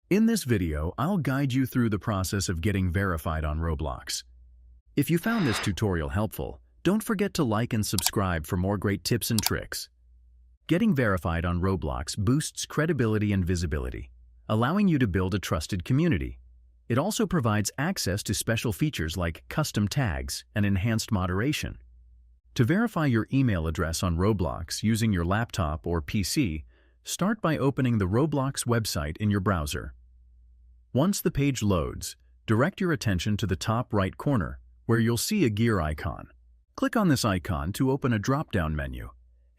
In this video, I'll guide you through the process of getting verified on Roblox. If you found this tutorial helpful, don't forget to like and subscribe for more great tips and tricks. Getting verified on Roblox boosts credibility and visibility, allowing you to build a trusted community. It also provides access to special features like custom tags and enhanced moderation. To verify your email address on Roblox using your laptop or PC, start by opening the Roblox website in your browser. Once the page loads, direct your attention to the top right corner, where you'll see a gear icon. Click on this icon to open a drop-down menu,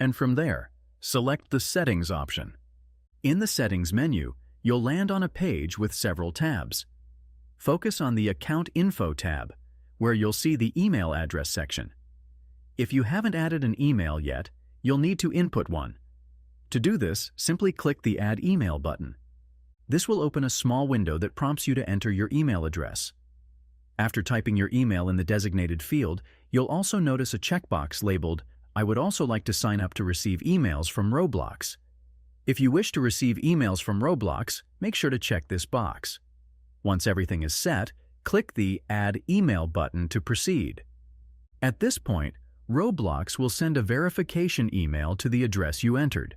and from there, select the Settings option. In the Settings menu, you'll land on a page with several tabs. Focus on the Account Info tab, where you'll see the email address section. If you haven't added an email yet, you'll need to input one. To do this, simply click the Add Email button. This will open a small window that prompts you to enter your email address. After typing your email in the designated field, you'll also notice a checkbox labeled, "I would also like to sign up to receive emails from Roblox." If you wish to receive emails from Roblox, make sure to check this box. Once everything is set, click the Add Email button to proceed. At this point, Roblox will send a verification email to the address you entered.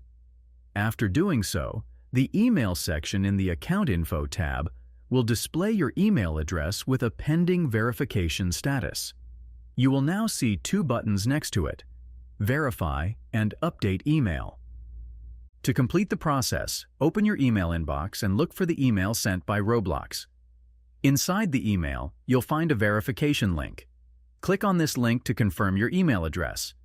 After doing so, the email section in the Account Info tab will display your email address with a pending verification status. You will now see two buttons next to it, Verify and Update Email. To complete the process, open your email inbox and look for the email sent by Roblox. Inside the email, you'll find a verification link. Click on this link to confirm your email address.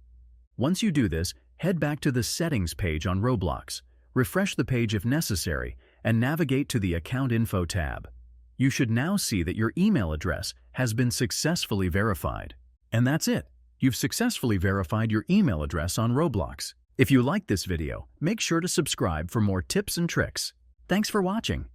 Once you do this, head back to the Settings page on Roblox. Refresh the page if necessary, and navigate to the Account Info tab. You should now see that your email address has been successfully verified. And that's it. You've successfully verified your email address on Roblox. If you like this video, make sure to subscribe for more tips and tricks. Thanks for watching.